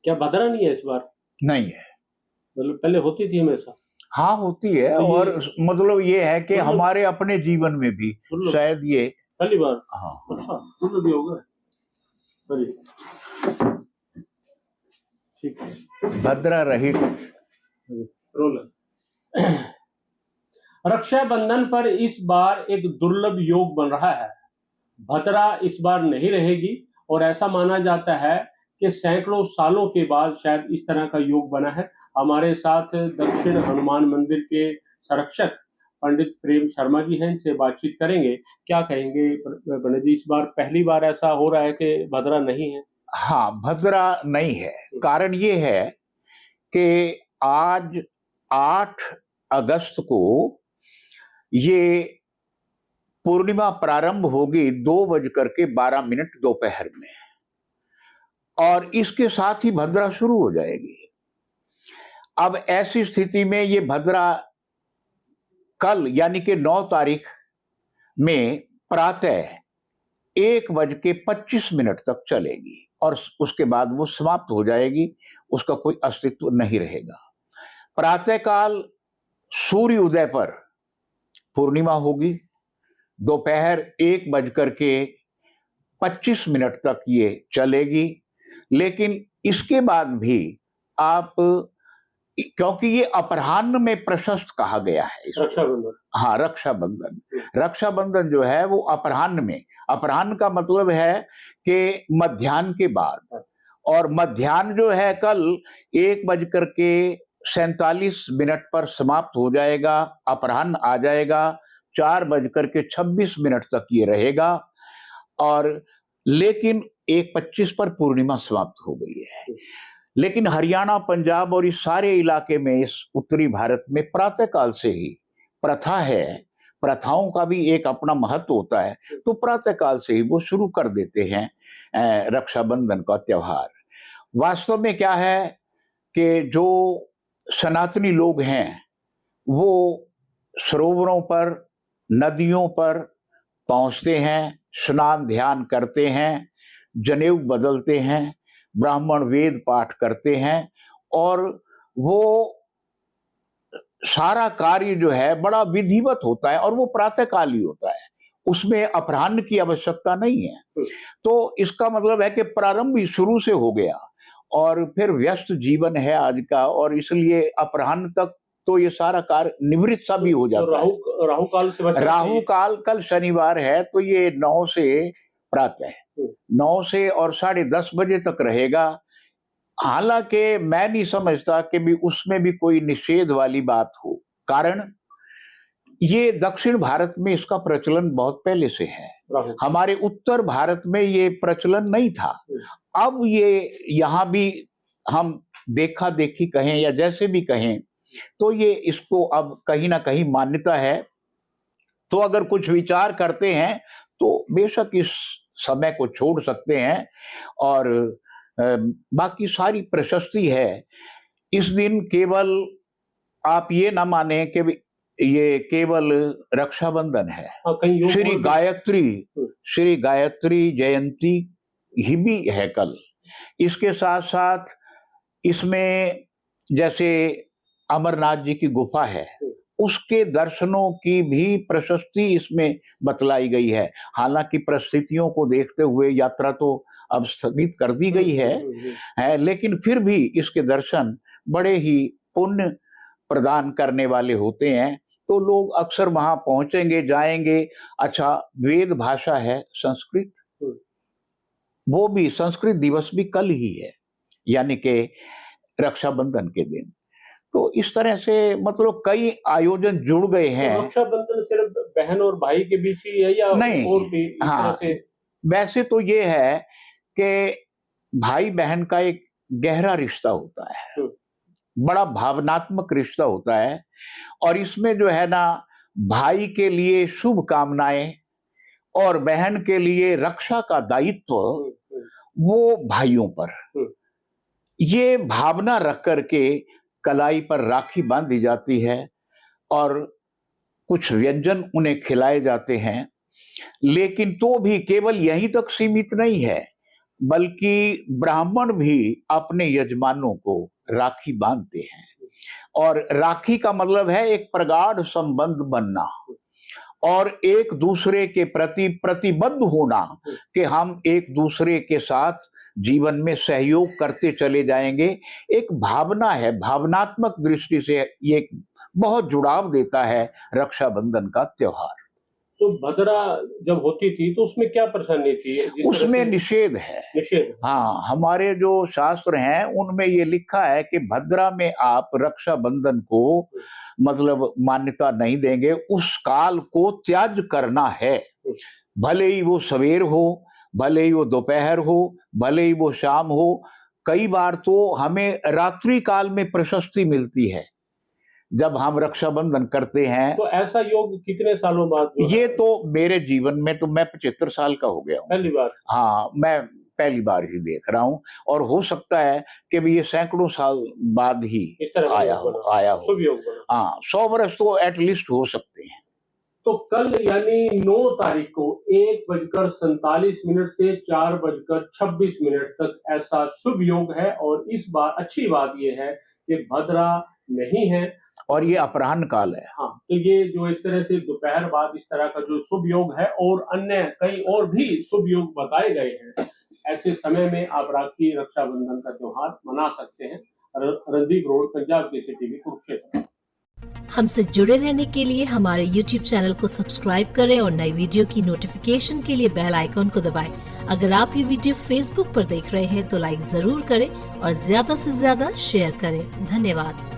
क्या भद्रा नहीं है इस बार? नहीं है, मतलब पहले होती थी हमेशा। हाँ होती है। तो और ये मतलब ये है कि दुर्लभ हमारे अपने जीवन में भी दुर्लभ शायद ये, पहली बार। हाँ अच्छा, दुर्लभ भी होगा। अरे ठीक है। भद्रा रहित। रोल रक्षाबंधन पर इस बार एक दुर्लभ योग बन रहा है। भद्रा इस बार नहीं रहेगी और ऐसा माना जाता है कि सैकड़ों सालों के बाद शायद इस तरह का योग बना है। हमारे साथ दक्षिण हनुमान मंदिर के संरक्षक पंडित प्रेम शर्मा जी हैं, इनसे बातचीत करेंगे। क्या कहेंगे पंडित जी, इस बार पहली बार ऐसा हो रहा है कि भद्रा नहीं है? हाँ भद्रा नहीं है। कारण ये है कि आज 8 अगस्त को ये पूर्णिमा प्रारंभ होगी 2:12 दोपहर में, और इसके साथ ही भद्रा शुरू हो जाएगी। अब ऐसी स्थिति में ये भद्रा कल यानी कि 9 तारीख में प्रातः 1:25 तक चलेगी और उसके बाद वो समाप्त हो जाएगी, उसका कोई अस्तित्व नहीं रहेगा। प्रातःकाल सूर्य उदय पर पूर्णिमा होगी, दोपहर 1:25 तक ये चलेगी। लेकिन इसके बाद भी आप, क्योंकि ये अपराह्न में प्रशस्त कहा गया है इसको, रक्षाबंधन। हाँ रक्षाबंधन, रक्षाबंधन जो है वो अपराह्न में, अपराह्न का मतलब है कि मध्याह्न के बाद, और मध्याह्न जो है कल 1:47 पर समाप्त हो जाएगा, अपराह्न आ जाएगा, 4:26 तक ये रहेगा। और लेकिन 1:25 पर पूर्णिमा समाप्त हो गई है। लेकिन हरियाणा, पंजाब और इस सारे इलाके में, इस उत्तरी भारत में प्रातःकाल से ही प्रथा है, प्रथाओं का भी एक अपना महत्व होता है, तो प्रातःकाल से ही वो शुरू कर देते हैं रक्षाबंधन का त्योहार। वास्तव में क्या है कि जो सनातनी लोग हैं वो सरोवरों पर, नदियों पर पहुंचते हैं, स्नान ध्यान करते हैं, जनेऊ बदलते हैं, ब्राह्मण वेद पाठ करते हैं, और वो सारा कार्य जो है बड़ा विधिवत होता है और वो प्रातःकाल ही होता है, उसमें अपराह्न की आवश्यकता नहीं है। तो इसका मतलब है कि प्रारंभ ही शुरू से हो गया और फिर व्यस्त जीवन है आज का, और इसलिए अपराह्न तक तो ये सारा कार्य निवृत्त सा भी हो जाता है। राहु काल से बचना राहु चाहिए। काल कल शनिवार है, तो ये 9 से प्रातः 9 से और 10:30 बजे तक रहेगा। हालांकि मैं नहीं समझता कि भी उसमें भी कोई निषेध वाली बात हो, कारण ये दक्षिण भारत में इसका प्रचलन बहुत पहले से है, हमारे उत्तर भारत में ये प्रचलन नहीं था। अब ये यहाँ भी हम देखा देखी कहें या जैसे भी कहें, तो ये इसको अब कहीं ना कहीं मान्यता है। तो अगर कुछ विचार करते हैं तो बेशक इस समय को छोड़ सकते हैं, और बाकी सारी प्रशस्ति है। इस दिन केवल आप ये ना माने कि ये केवल रक्षाबंधन है, श्री गायत्री जयंती ही भी है कल। इसके साथ साथ इसमें जैसे अमरनाथ जी की गुफा है, उसके दर्शनों की भी प्रशस्ति इसमें बतलाई गई है। हालांकि परिस्थितियों को देखते हुए यात्रा तो अब स्थगित कर दी गई है, लेकिन फिर भी इसके दर्शन बड़े ही पुण्य प्रदान करने वाले होते हैं, तो लोग अक्सर वहां पहुंचेंगे, जाएंगे। अच्छा, वेद भाषा है संस्कृत, वो भी संस्कृत दिवस भी कल ही है, यानी कि रक्षाबंधन के दिन। तो इस तरह से मतलब कई आयोजन जुड़ गए हैं। तो रक्षाबंधन सिर्फ बहन और भाई के बीच ही है या नहीं, और भी इस तरह से? वैसे तो ये है कि भाई बहन का एक गहरा रिश्ता होता है, बड़ा भावनात्मक रिश्ता होता है, और इसमें जो है ना, भाई के लिए शुभ कामनाएं और बहन के लिए रक्षा का दायित्व वो भाइयों पर, ये भावना रख करके कलाई पर राखी बांधी जाती है और कुछ व्यंजन उन्हें खिलाए जाते हैं। लेकिन तो भी केवल यहीं तक सीमित नहीं है, बल्कि ब्राह्मण भी अपने यजमानों को राखी बांधते हैं। और राखी का मतलब है एक प्रगाढ़ संबंध बनना और एक दूसरे के प्रति प्रतिबद्ध होना कि हम एक दूसरे के साथ जीवन में सहयोग करते चले जाएंगे। एक भावना है, भावनात्मक दृष्टि से ये बहुत जुड़ाव देता है रक्षाबंधन का त्योहार। तो भद्रा जब होती थी तो उसमें क्या परेशानी थी? उसमें निषेध है। निषेध? हाँ, हमारे जो शास्त्र हैं उनमें ये लिखा है कि भद्रा में आप रक्षाबंधन को मतलब मान्यता नहीं देंगे, उस काल को त्याग करना है। भले ही वो सवेर हो, भले ही वो दोपहर हो, भले ही वो शाम हो। कई बार तो हमें रात्रि काल में प्रशस्ति मिलती है जब हम रक्षाबंधन करते हैं। तो ऐसा योग कितने सालों बाद? ये तो मेरे जीवन में तो मैं 75 साल का हो गया हूँ। पहली बार? हाँ, मैं पहली बार ही देख रहा हूँ और हो सकता है कि ये सैकड़ों साल बाद ही आया हो। शुभ योग बना। हाँ, 100 वर्ष तो एटलीस्ट हो सकते हैं। तो कल यानी 9 तारीख को 1:47 से 4:26 तक ऐसा शुभ योग है। और इस बार अच्छी बात यह है कि भद्रा नहीं है और ये अपराह्न काल है। हाँ, तो ये जो इस तरह से दोपहर बाद इस तरह का जो शुभ योग है और अन्य कई और भी शुभ योग बताए गए हैं, ऐसे समय में आप राखी रक्षाबंधन का त्योहार मना सकते हैं। Randeep road, Punjab Kesari TV, Kurukshetra. हमसे जुड़े रहने के लिए हमारे YouTube चैनल को सब्सक्राइब करें और नई वीडियो की नोटिफिकेशन के लिए बेल आइकॉन को दबाएं। अगर आप ये वीडियो Facebook पर देख रहे हैं तो लाइक जरूर करें और ज्यादा से ज्यादा शेयर करें। धन्यवाद।